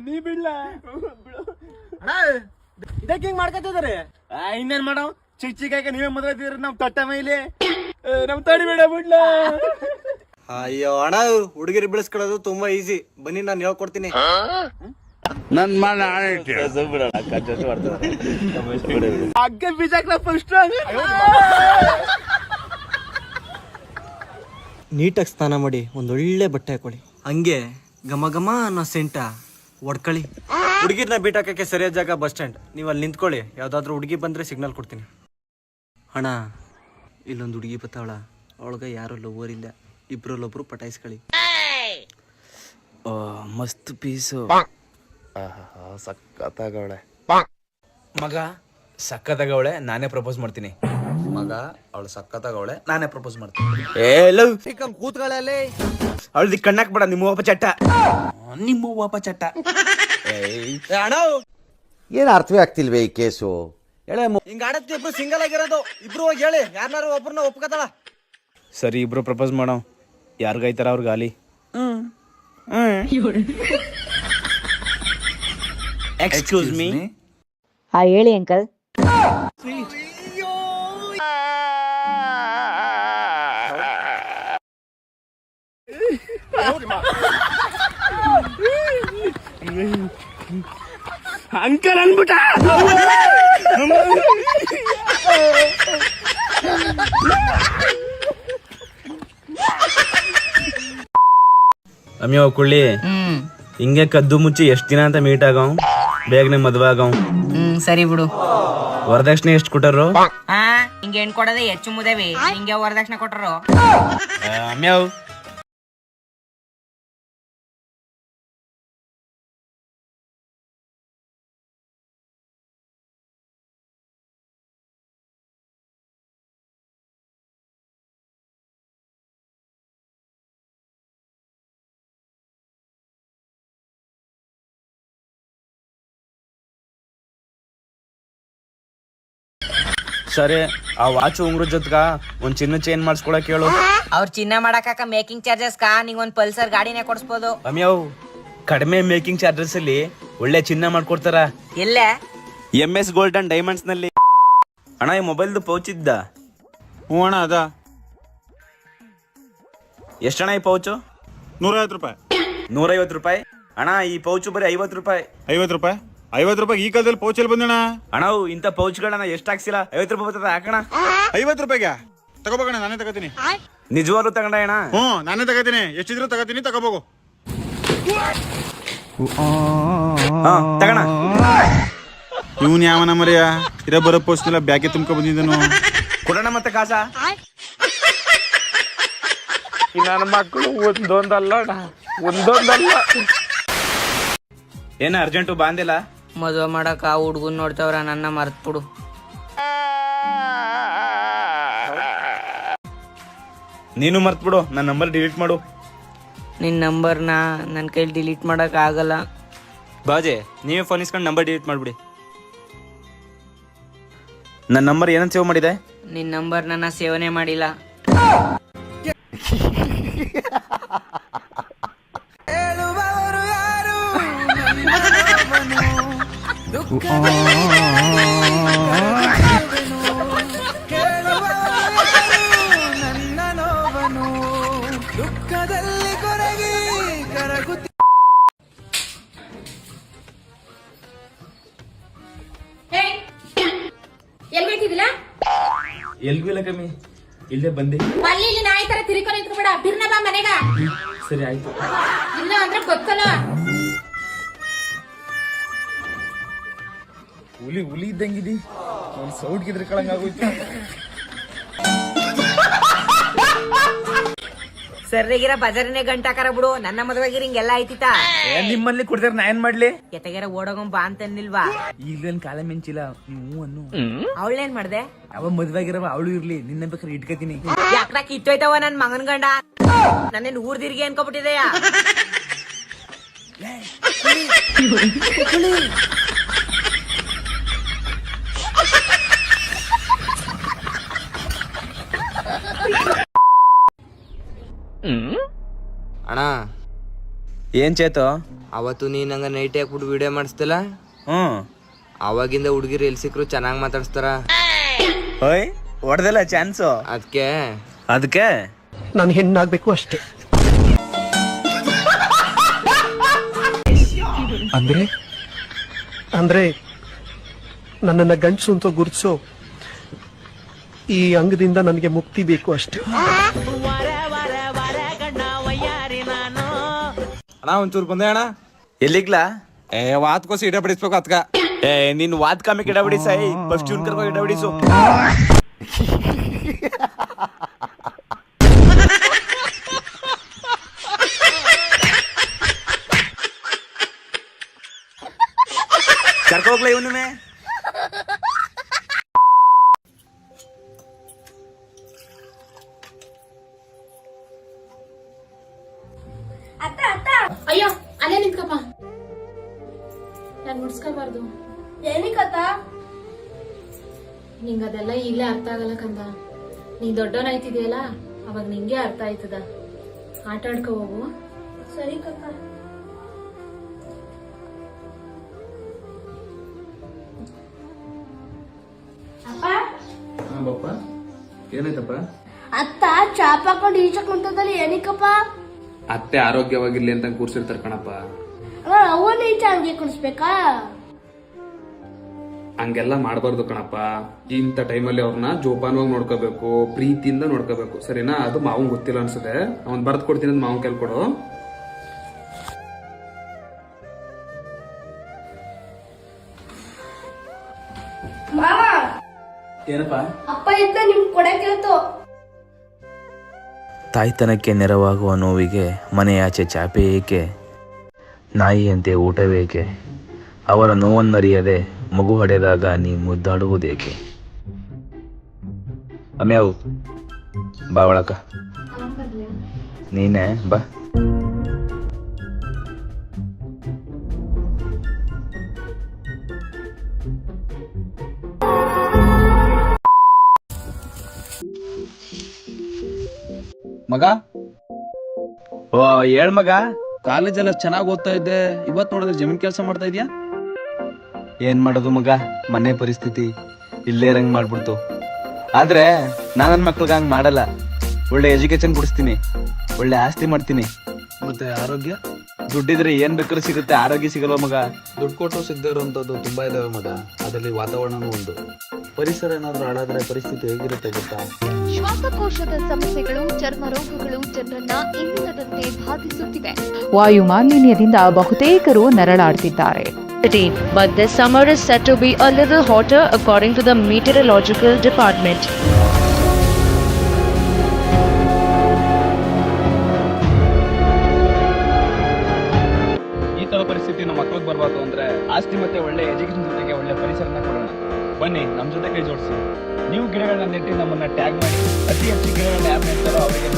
ನೀ ಬಿಡ್ಲ ಇದಕ್ಕೆ ಹಿಂಗ್ ಮಾಡ್ಕೊತಿದಾರೆ. ಇನ್ನೇನ್ ಮಾಡವ್ ಚಿಕ್ಕ ಚಿಕ್ಕ ನೀವೇ ಮದ್ವೆ ಇದ್ದೀರ ನಮ್ ತೊಟ್ಟ ಮೇಲೆ ನಮ್ ತಡಿಬೇಡ ಬಿಡ್ಲ. ಅಯ್ಯೋ ಅಣ್ಣ, ಹುಡುಗಿರಿ ಬೆಳೆಸ್ಕೊಳ್ಳೋದು ತುಂಬಾ ಈಸಿ. ಬನ್ನಿ ನಾನು ಹೇಳ್ಕೊಡ್ತೀನಿ. ಅಗ್ಗ ಬೀಜಾಕ್ಲ ಫಸ್ಟ್ ನೀಟಾಗಿ ಸ್ನಾನ ಮಾಡಿ ಒಂದೊಳ್ಳೆ ಬಟ್ಟೆ ಹಾಕೊಳ್ಳಿ. ಹಂಗೆ ಘಮ ಘಮ ಅನ್ನೋ ಸೆಂಟ ಹೊಡ್ಕೊಳ್ಳಿ. ಹುಡುಗಿರ್ನ ಬೀಟ್ ಹಾಕಕ್ಕೆ ಸರಿಯಾದ ಜಾಗ ಬಸ್ ಸ್ಟ್ಯಾಂಡ್. ನೀವು ಅಲ್ಲಿ ನಿಂತ್ಕೊಳ್ಳಿ. ಯಾವ್ದಾದ್ರು ಹುಡುಗಿ ಬಂದ್ರೆ ಸಿಗ್ನಲ್ ಕೊಡ್ತೀನಿ. ಅಣ್ಣ, ಇಲ್ಲೊಂದು ಹುಡುಗಿ ಬತ್ತಾವಳ, ಅವಳಗ ಯಾರು ಲವರ್ ಇಲ್ಲ, ಇಬ್ರಲ್ಲೊಬ್ರು ಪಟಾಯಿಸ್ಕೊಳ್ಳಿ. ಮಸ್ತ್ ಪೀಸು. ಸಕ್ಕತ್ತಾಗವಳೆ ಮಗ, ಸಕ್ಕತ್ತಾಗವಳೆ, ನಾನೇ ಪ್ರಪೋಸ್ ಮಾಡ್ತೀನಿ. ಮಗ ಅವಳು ಸಕ್ಕತ್ತಾಗವಳೆ, ನಾನೇ ಪ್ರಪೋಸ್ ಮಾಡ್ತೀನಿ. ಕೂತ್ಕೊಳ್ಳಲ್ಲಿ. ಅವಳ್ದಿ ಕಣ್ಣಾಕ್ ಬೇಡ ನಿಮ್ಮ ಒಬ್ಬ ಚಟ್ಟ. ನಿಮ್ಮ ವಾಪ ಚಟ್ಟ. ಅಣ್ಣ, ಏನು ಅರ್ಥವೇ ಆಗ್ತಿಲ್ವೇ ಈ ಕೇಸು? ಹಿಂಗ ಆಡತ್ತೆ ಇಬ್ರು ಸಿಂಗಲ್ ಆಗಿರೋದು. ಇಬ್ರು ಹೋಗಿ ಹೇಳಿ, ಯಾರನ್ನಾರು ಒಬ್ರನ್ನ ಒಪ್ಕೋತಾಳ. ಸರಿ, ಇಬ್ರು ಪ್ರಪೋಸ್ ಮಾಡೋ. ಯಾರಿಗೈತಾರ ಅವ್ರ ಗಾಲಿ. Excuse me. ಹೇಳಿ ಅಂಕಲ್. ಅಂಕಲ್ ಅನ್ಬಿಟ್ಟ. ಅಮ್ಯೋ ಕುಳ್ಳಿ, ಹಿಂಗೆ ಕದ್ದು ಮುಚ್ಚಿ ಎಷ್ಟ್ ದಿನ ಅಂತ ಮೀಟ್ ಆಗವ್, ಬೇಗನೆ ಮದ್ವೆ ಆಗವ್. ಸರಿ ಬಿಡು. ವರದಕ್ಷಿಣೆ ಎಷ್ಟು ಕೊಟ್ಟರು? ಹಿಂಗೆ ಹೆಣ್ ಕೊಡೋದೇ ಹೆಚ್ಚು ಮುದೇವಿ. ಹಿಂಗೆ ವರದಕ್ಷಿಣೆ ಕೊಟ್ಟರು. ಅಮ್ಯಾವ್ ಸರಿ, ಆ ವಾಚ್ ಉಂಗ್ರ ಜೊತೆಗ ಒಂದ್ ಚಿನ್ನ ಚೇಂಜ್ ಮಾಡಿಸ್ಕೊಳಕ್ ಹೇಳು. ಅವ್ರ ಚಿನ್ನ ಮಾಡಾಕ ಮೇಕಿಂಗ್ ಚಾರ್ಜಸ್ ನಿಂಗ್ ಒಂದ್ ಪಲ್ಸರ್ ಗಾಡಿನೇ ಕೊಡ್ಸ್ಬೋದು. ಅಮ್ಯಾವ್, ಕಡಿಮೆ ಮೇಕಿಂಗ್ ಚಾರ್ಜಸ್ ಅಲ್ಲಿ ಒಳ್ಳೆ ಚಿನ್ನ ಮಾಡ್ಕೊಡ್ತಾರ. ಎಲ್ಲ MS ಗೋಲ್ಡ್ ಅಂಡ್ ಡೈಮಂಡ್ಸ್ ನಲ್ಲಿ. ಅಣ್ಣ, ಈ ಮೊಬೈಲ್ದು ಪೌಚ್ ಇದ್ದ? ಹ್ಞೂ ಅಣ್ಣ, ಅದ. ಎಷ್ಟಣ್ಣ ಈ ಪೌಚು? 150 ರೂಪಾಯಿ. 150 ರೂಪಾಯಿ? ಅಣ್ಣ, ಈ ಪೌಚು ಬರೀ 50 ರೂಪಾಯಿ. 50 ರೂಪಾಯಿ? 50 ರೂಪಾಯಿ ಈ ಕಾಲದಲ್ಲಿ ಪೌಚಲ್ಲಿ ಬಂದಣ್ಣ. ಅಣ್ಣ, ಇಂಥ ಪೌಚ್ಗಳನ್ನ ಎಷ್ಟು ಹಾಕ್ಸಿಲ್ಲ, 50 ರೂಪಾಯಿ ಬರ್ತದ ಹಾಕಣ. 50 ರೂಪಾಯಿಗೆ ತಗೋಬೋಗಣ, ನಾನೇ ತಗೋತೀನಿ. ನಿಜವಾಗ್ಲೂ ತಗೊಂಡ ಅಣ್ಣ? ಹ್ಞೂ, ನಾನೇ ತಗೋತೀನಿ. ಎಷ್ಟಿದ್ರು ತಗೋತೀನಿ, ತಗೋಬೋಗು. ತಗೋಣ. ಇವನ್ ಯಾವನ ಮರ್ಯ ಇರೋ ಬರೋ ಪೋಸ್ಟ್ನೆಲ್ಲ ಬ್ಯಾಗೆ ತುಂಬ್ಕೊ ಬಂದಿದ್ದನು. ಕೊಡೋಣ ಮತ್ತೆ ಕಾಸ. ನನ್ನ ಮಕ್ಕಳು ಒಂದೊಂದಲ್ಲ ಏನ ಅರ್ಜೆಂಟು ಬಾಂದಿಲ್ಲ? ಮದ್ವೆ ಮಾಡಕ ಹುಡ್ಗನ್ ನೋಡ್ತವ್ರ, ನನ್ನ ಮರ್ತ್ ಬಿಡು. ನೀನು ಮರ್ತ್ ಬಿಡು, ನನ್ನ ನಂಬರ್ ಡಿಲೀಟ್ ಮಾಡು. ನಿನ್ ನಂಬರ್ನ ನನ್ನ ಕೈಲಿ ಡಿಲೀಟ್ ಮಾಡಕ್ ಆಗಲ್ಲ. ಬಾಜೆ, ನೀವೇ ಫೋನ್ ಇಸ್ಕೊಂಡು ನಂಬರ್ ಡಿಲೀಟ್ ಮಾಡ್ಬಿಡಿ. ನನ್ನ ನಂಬರ್ ಏನಂತ ಸೇವ್ ಮಾಡಿದೆ? ನಿನ್ ನಂಬರ್ ನನ್ನ ಸೇವನೆ ಮಾಡಿಲ್ಲ. ಎಲ್ಗೂ ಇಲ್ಲ ಕಮ್ಮಿ, ಇಲ್ಲೇ ಬಂದೆ. ಇಲ್ಲಿ ನಾಯಿ ತರ ತಿರ್ಕೊಂಡು ನಿಂತ್ಕೊಬೇಡ, ಬಿರ್ನ ಬಾ ಮನೆಗ. ಸರಿ ಆಯ್ತು. ಇಲ್ಲ ಅಂದ್ರೆ ಗೊತ್ತಲ್ಲ. ಹುಲಿ ಇದ್ದಂಗಿದಿ, ಒಂದ್ ಸೌಟ್ ಗಿದ್ರ ಕಳಂಗಾಗೋಯ್ತು. ಸರ್ರಿಗಿರ ಬಜಾರಿನೇ ಗಂಟಾಕರ ಬಿಡು. ನನ್ನ ಮದ್ವೆಗಿರ ಹಿಂಗೆಲ್ಲ ಐತಿತಾ? ನಿಮ್ಮಲ್ಲಿ ಕುಡ್ದಾರ ನಾ ಏನ್ ಮಾಡ್ಲಿ? ಎತ್ತಗೆರ ಓಡೋಗಂ ಬಾ ಅಂತನ್ನಿಲ್ವಾ? ಈಗೇನ್ ಕಾಲ ಮಿಂಚಿಲ್ಲ, ನೀವು ಅನ್ನು. ಅವಳೇನ್ ಮಾಡ್ದೆ? ಅವ ಮದ್ವಾಗಿರವ ಅವಳು ಇರ್ಲಿ, ನಿನ್ನ ಬೇಕಾದ್ರೆ ಇಟ್ಕತೀನಿ. ಯಾಕ್ರ ಕಿತ್ತೋಯ್ತವ ನನ್ ಮಗನ್ ಗಂಡ? ನನ್ನೇನ್ ಊರ್ ತಿರ್ಗಿ ಅನ್ಕೊಬಿಟ್ಟಿದೆಯಾ? ಅಣ್ಣ, ಏನ್ ಚೇತು? ಅವತ್ತು ನೀನ್ ಹಂಗ ನೈಟ್ ಹಾಕ್ಬಿಟ್ಟು ವಿಡಿಯೋ ಮಾಡಿಸ್ತಿಲ್ಲ, ಹ್ಮ್, ಅವಾಗಿಂದ ಹುಡುಗಿರು ಎಲ್ಲಿ ಸಿಕ್ಕರು ಚೆನ್ನಾಗಿ ಮಾತಾಡ್ಸ್ತಾರ. ಹೋಯ್ ಹೊಡೆದಲ್ಲ ಚಾನ್ಸು. ಅದಕ್ಕೆ ನಾನು ಹೆಣ್ಣಾಗ್ಬೇಕು ಅಷ್ಟೇ. ಅಂದ್ರೆ ನನ್ನನ್ನ ಗಂಡಸು ಅಂತ ಗುರುತಿಸೋ ಈ ಅಂಗದಿಂದ ನನಗೆ ಮುಕ್ತಿ ಬೇಕು ಅಷ್ಟೇ. ಅಣ್ಣ ಒಂಚೂರು ಬಂದೆ ಅಣ್ಣ. ಎಲ್ಲಿಗ್ಲಾ? ವಾತ್ಕೋಸಿ ಇಡ ಬಿಡಿಸ್ಬೇಕು ಅದ್ಕ. ನಿನ್ ವಾದ್ ಕಮ್ಮಿ ಗಿಡ ಬಿಡಿಸ. ಫಸ್ಟ್ ಇವ್ನ ಕರ್ಕೊ ಗಿಡ ಬಿಡಿಸು. ಕರ್ಕೊ ಹೋಗ್ಲಾ ಇವನೇ. ಅಯ್ಯೋ ಅಲ್ಲೇ ನಿಂತ್ಕಪ್ಪ, ನಾನ್ ಮುಡ್ಸ್ಕೋಬಾರ್ದು. ಏನಿಕತ್ತ? ನಿಂಗ ಅದೆಲ್ಲ ಈಗ್ಲೇ ಅರ್ಥ ಆಗಲ್ಲ ಕಂದ. ನೀ ದೊಡ್ಡವನಾಯ್ತಿದೆಯಲ್ಲ, ಅವಾಗ ನಿಂಗೆ ಅರ್ಥ ಆಯ್ತದ. ಆಟ ಆಡ್ಕೊ ಹೋಗು. ಸರಿ ಕಕ್ಕ. ಏನಾಯ್ತಪ್ಪ? ಅತ್ತ ಚಾಪ್ ಹಾಕೊಂಡು ಈಚಕ್ ಕುಂತದಲ್ಲಿ ಏನಿಕಪ್ಪ? ಅತ್ತೆ ಆರೋಗ್ಯವಾಗಿರ್ಲಿ ಅಂತ ಕೂರ್ಸಿರ್ತಾರ ಕಣಪ್ಪ. ಅವನ್ನ ಈಚ ಹಂಗೆ ಕುಡಿಸ್ಬೇಕಾ? ಹಂಗೆಲ್ಲ ಮಾಡಬಾರ್ದು ಕಣಪ್ಪ. ಇಂಥ ಟೈಮಲ್ಲಿ ಅವ್ರನ್ನ ಜೋಪಾನವಾಗಿ ನೋಡ್ಕೋಬೇಕು, ಪ್ರೀತಿಯಿಂದ ನೋಡ್ಕೋಬೇಕು, ಸರಿನಾ? ಅದು ಮಾವನ್ ಗೊತ್ತಿಲ್ಲ ಅನ್ಸುತ್ತೆ. ಅವ್ನ್ ಬರ್ದ್ ಕೊಡ್ತೀನಿ ಅಂತ ಮಾವನ್ ಕೈಲಿ ಕೊಡು. ಮಾವ, ಏನಪ್ಪ? ಅಪ್ಪ ಇದ್ದ ನಿಮ್ ಕೊಡಕ್ಕಿರುತ್ತೋ. ತಾಯ್ತನಕ್ಕೆ ನೆರವಾಗುವ ನೋವಿಗೆ ಮನೆಯಾಚೆ ಚಾಪೆ ಏಕೆ, ನಾಯಿಯಂತೆ ಊಟವೇಕೆ, ಅವರ ನೋವನ್ನರಿಯದೆ ಮಗು ಹೊಡೆದಾಗ ನೀ ಮುದ್ದಾಡುವುದೇಕೆ. ಅಮ್ಯಾವು ಬಾ ಒಳಕ. ನೀನೇ ಬಾ. ಮಗ, ಓ ಹೇಳ್ ಮಗ. ಕಾಲೇಜ್ ಎಲ್ಲ ಚೆನ್ನಾಗಿ ಓದ್ತಾ ಇದ್ದೆ, ಇವತ್ ನೋಡಿದ್ರೆ ಜಮೀನ್ ಕೆಲಸ ಮಾಡ್ತಾ ಇದೀಯಾ? ಏನ್ ಮಾಡೋದು ಮಗ, ಮನೆ ಪರಿಸ್ಥಿತಿ ಇಲ್ಲೇ ರಂಗ್ ಮಾಡ್ಬಿಡ್ತು. ಆದ್ರೆ ನಾನು ನನ್ನ ಮಕ್ಳಿಗೆ ಹಂಗ್ ಮಾಡಲ್ಲ. ಒಳ್ಳೆ ಎಜುಕೇಶನ್ ಕೊಡಿಸ್ತೀನಿ, ಒಳ್ಳೆ ಆಸ್ತಿ ಮಾಡ್ತೀನಿ. ಮತ್ತೆ ಆರೋಗ್ಯ? ದುಡ್ಡಿದ್ರೆ ಏನ್ ಬೇಕಾದ್ರೂ ಸಿಗುತ್ತೆ, ಆರೋಗ್ಯ ಸಿಗಲ್ವ ಮಗ? ದುಡ್ಡು ಕೊಟ್ಟು ಸಿಗದೇ ಇರುವಂತದ್ದು ತುಂಬಾ ಇದಾವೆ ಮಗ. ಅದರಲ್ಲಿ ವಾತಾವರಣನೂ ಒಂದು. ಪರಿಸರ ಏನಾದ್ರೂ ಹಾಳಾದ್ರೆ ಪರಿಸ್ಥಿತಿ ಹೇಗಿರುತ್ತೆ ಗೊತ್ತಾ? ಶ್ವಾಸಕೋಶದ ಸಮಸ್ಯೆಗಳು, ಚರ್ಮ ರೋಗಗಳು ಜನರನ್ನ ಇನ್ನಿಲ್ಲದಂತೆ ಬಾಧಿಸುತ್ತಿವೆ. ವಾಯು ಮಾಲಿನ್ಯದಿಂದ ಬಹುತೇಕರು ನರಳಾಡ್ತಿದ್ದಾರೆ. But this summer is set to be a little hotter according to the meteorological department. ಈ ತರ ಪರಿಸ್ಥಿತಿ ನಮ್ಮ ಮಕ್ಳಿಗೆ ಬರ್ಬಾರ್ದು ಅಂದ್ರೆ ಆಸ್ತಿ ಮತ್ತೆ ಒಳ್ಳೆ ಎಜುಕೇಶನ್ ಜೊತೆಗೆ ಒಳ್ಳೆ ಪರಿಸರನ ಕೊಡೋಣ. ಬನ್ನಿ ನಮ್ ಜೊತೆ ಕೈ ಜೋಡಿಸಿ. ನೀವು ಗಿಡಗಳನ್ನ ನೆಟ್ಟಿ ನಮ್ಮನ್ನ ಟ್ಯಾಗ್ ಮಾಡಿ. ಅತಿ ಹೆಚ್ಚು ಗಿಡಗಳನ್ನ ಯಾರು ನೆಡ್ತಾರೋ ಅವರಿಗೆ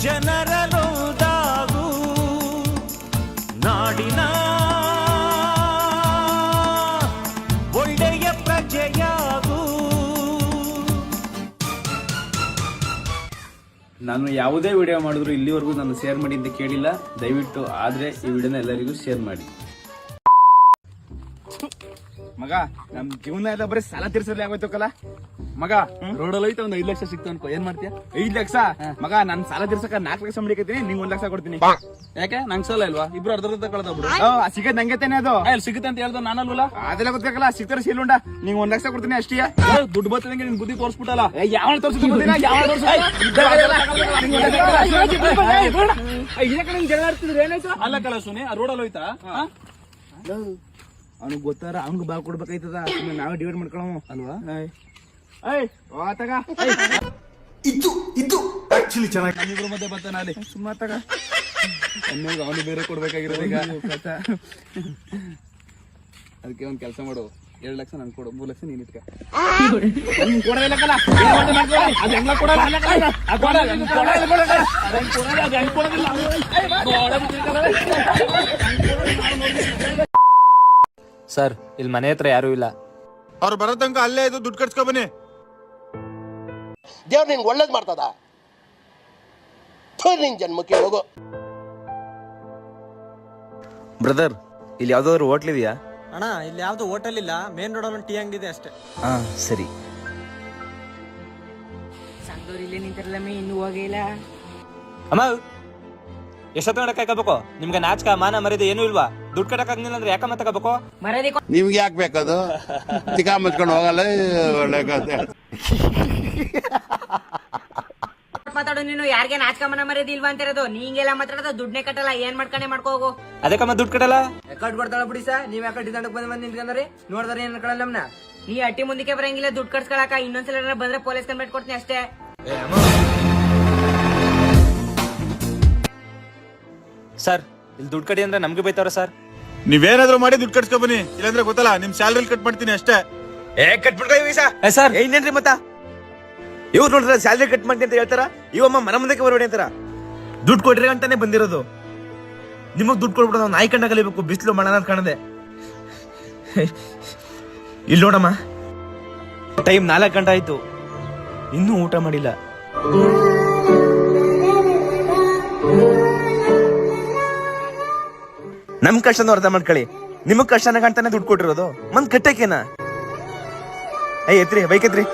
ಜನರಲೋದಾಗು ನಾಡಿನ ಒಳ್ಳೆಯ ಪ್ರಜೆಯಾಗು. ನಾನು ಯಾವುದೇ ವಿಡಿಯೋ ಮಾಡಿದ್ರು ಇಲ್ಲಿವರೆಗೂ ನಾನು ಶೇರ್ ಮಾಡಿ ಅಂತ ಕೇಳಿಲ್ಲ. ದಯವಿಟ್ಟು ಆದ್ರೆ ಈ ವಿಡಿಯೋನ ಎಲ್ಲರಿಗೂ ಶೇರ್ ಮಾಡಿ. ಮಗ, ನಮ್ ಜೀವನ ಎಲ್ಲ ಬರೀ ಸಾಲ ತೀರ್ಸಲಿ ಆಗೋಯ್ತಕ್ಕಲ್ಲ. ಮಗ, ರೋಡಲ್ಲಿ ಹೋಯ್ತು ಒಂದ್ 5 ಲಕ್ಷ ಸಿಕ್ತು ಅನ್ಕೋ, ಏನ್ ಮಾಡ್ತೀಯ? 5 ಲಕ್ಷ? ಮಗ, ನಾನ್ ಸಾಲ ತೀರ್ಸಕ 4 ಲಕ್ಷ ಮಾಡಿಕತ್ತೀನಿ, ನಿಂಗ್ 1 ಲಕ್ಷ ಕೊಡ್ತೀನಿ. ಯಾಕೆ? ನಂಗ್ ಸಾಲ ಇಲ್ವಾ? ಇಬ್ರು ಅರ್ಧ ಕಳೆದೊಬ್ರು ಸಿಗದ್ ನಂಗೆ ತಾನೆ. ಅದು ಸಿಗುತ್ತೆ ಅಂತ ಹೇಳ್ದ ನಾನಲ್ವಲ್ಲ? ಅದೆಲ್ಲ ಗೊತ್ತಾಗಲ್ಲ. ಸಿಗ್ತಾರ ಶೀಲುಂಡ, ನಿಂಗ್ 1 ಲಕ್ಷ ಕೊಡ್ತೀನಿ ಅಷ್ಟೇ. ದುಡ್ಡು ಬರ್ತದಂಗೆ ನಿನ್ ಬುದ್ಧಿ ತೋರ್ಸ್ಬಿಟ್ಟಲ್ಲ. ಯಾವ ತೋರ್ಸ್ಬಿಟ್ಟು ಅಲ್ಲ ಕಳ ಸುನಿ, ಆ ರೋಡಲ್ಲಿ ಹೋಯ್ತಾ? ಅವ್ನಿಗೆ ಗೊತ್ತಾರ ಅವ್ನಿಗೆ ಬಾ ಕೊಡ್ಬೇಕಾಯ್ತದ. ನಾವೇ ಡಿವೈಡ್ ಮಾಡ್ಕೊಳವ ಅಲ್ವಾ? ಇದು ಆಕ್ಚುಲಿ ಚೆನ್ನಾಗಿ ಇಬ್ರು ಮಧ್ಯೆ ಬರ್ತಾನ ಅಲ್ಲಿ ಸುಮ್ಮತ್ತಾಗ. ಅವನು ಬೇರೆ ಕೊಡ್ಬೇಕಾಗಿರೋದು ಈಗ. ಅದಕ್ಕೆ ಒಂದ್ ಕೆಲಸ ಮಾಡು, 2 ಲಕ್ಷ ನನ್ ಕೊಡು, 3 ಲಕ್ಷ ನೀನ್ ಇಟ್ಕ. ಸರ್, ಇಲ್ಲಿ ಮನೆ ಹತ್ರ ಯಾರು ಇಲ್ಲ. ಅವ್ರು ಬರೋ ತನಕ ಅಲ್ಲೇ ಇದು ದುಡ್ಡು ಕಟ್ಸ್ಕೊ ಬನ್ನಿ. ದೇವ್ರು ನಿನ್ಗೆ ಒಳ್ಳೇದು ಮಾಡ್ತದ? ನಿನ್ ಜನ್ಮಕ್ಕೆ ಹೋಗೋ. ಬ್ರದರ್, ಇಲ್ಲಿ ಯಾವ್ದಾದ್ರು ಹೋಟ್ಲ್ ಇದೆಯಾ? ಅಣ್ಣ ಇಲ್ಲಿ ಯಾವ್ದು ಹೋಟೆಲ್ ಇಲ್ಲ, ಮೇನ್ ರೋಡ್ ಅಲ್ಲಿ ಟೀ ಅಂಗಡಿ ಇದೆ ಅಷ್ಟೇ. ಹಾ ಸರಿ. ಸಂಗದವ್ರು ಇಲ್ಲೇ ನಿಂತಿರಲ್ಲ ಇನ್ನೂ ಹೋಗಿಲ್ಲ. ಅಮ್ಮ ಎಷ್ಟೊತ್ತ ಕಾಯ್ಕೋಬೇಕು? ನಿಮ್ಗೆ ನಾಚಕ ಮಾನ ಮರ್ಯಾದೆ ಏನೂ ಇಲ್ವಾ? ದುಡ್ಡು ಕಟ್ಟಕ್ ಆಗ್ಲಿಲ್ಲ ಅಂದ್ರೆ ಯಾಕಮ್ಮ ತಗೋಬೇಕು? ಮರದಿ ನಿಮ್ಗೆ ಯಾಕೆ ಬೇಕದು? ತಿಕ್ಕ ಮುಚ್ಕೊಂಡು ಹೋಗಲ್ಲ ಒಳ್ಳೆ ಕಥೆ. ಮಾತಾಡು ನೀನು. ಯಾರಿಗೆ ನಾಚ್ಕಮ್ಮನ ಮರ್ಯಾದೆ ಇಲ್ವಾ ಅಂತಿರೋದು? ನೀ ಹಿಂಗೆಲ್ಲ ಮಾತಾಡೋದು ದುಡ್ಡನ್ನೇ ಕಟ್ಟಲ್ಲ, ಏನ್ ಮಾಡ್ಕೊಂಡೆ ಮಾಡ್ಕೋಗು. ಅದಕ್ಕಮ್ಮ ದುಡ್ಡು ಕಟ್ಟಲ್ಲ. ಕಟ್ ಕೊಡ್ತಾಳ ಬಿಡಿ ಸಾ. ನೀವ್ ಯಾಕೆ ದಂಡಕ್ ಬಂದ್ ನಿಂತ್ಕೊಂಡ್ರಿ ನೋಡಿದ್ರೆ ಏನ್ ಕಳಲ್ಲ ನಮ್ನ. ನೀ ಅಟ್ಟಿ ಮುಂದಕ್ಕೆ ಬರಂಗಿಲ್ಲ ದುಡ್ಡು ಕಟ್ಸ್ಕೊಳಕ. ಇನ್ನೊಂದ್ಸಲ ಬಂದ್ರೆ ಪೊಲೀಸ್ ಕಂಪ್ಲೇಂಟ್ ಕೊಡ್ತೀನಿ ಅಷ್ಟೇ. ಸರ್ ಇಲ್ಲಿ ದುಡ್ಡು ಕಡಿ ಅಂದ್ರೆ ನಮ್ಗೆ ಬೈತಾವ್ರ ಸರ್. ನೀವೇನಾದ್ರೂ ಮಾಡಿ ದುಡ್ಡು ಕಟ್ಸ್ಕೊ ಬನ್ನಿ, ಇಲ್ಲಾಂದ್ರೆ ಗೊತ್ತಲ್ಲ ನಿಮ್ ಸ್ಯಾಲ್ರಿ ಕಟ್ ಮಾಡ್ತೀನಿ ಅಷ್ಟೇ. ಸರ್ ಏನೇನ್ರಿ ಮತ್ತ ಇವ್ರು ನೋಡಿದ್ರೆ ಸ್ಯಾಲ್ರಿ ಕಟ್ ಮಾಡ್ತೀನಿ ಅಂತ ಹೇಳ್ತಾರ, ಇವಮ್ಮ ಮನ ಮುಂದಕ್ಕೆ ಬರಬೇಡಿ ಅಂತಾರ. ದುಡ್ಡು ಕೊಡ್ರಿ ಅಂತಾನೆ ಬಂದಿರೋದು. ನಿಮಗ್ ದುಡ್ಡು ಕೊಡ್ಬಿಡ ನಾವು ನಾಯಿ ಕಂಡ ಕಲಿಬೇಕು, ಬಿಸಿಲು ಮಣ ಅಂತ ಕಾಣದೆ. ಇಲ್ಲಿ ನೋಡಮ್ಮ, ಟೈಮ್ 4 ಗಂಟೆ ಆಯ್ತು, ಇನ್ನೂ ಊಟ ಮಾಡಿಲ್ಲ. ನಮ್ ಕಷ್ಟನ ಅರ್ಥ ಮಾಡ್ಕೊಳ್ಳಿ. ನಿಮಗ್ ಕಷ್ಟನ ಕಾಣ್ತಾನೆ ದುಡ್ಡು ಕೊಟ್ಟಿರೋದು. ಮಂದ್ ಕಟ್ಟಕ್ಕೇನ? ಎತ್ರಿ ಬೈಕ್ ಎತ್ರಿ.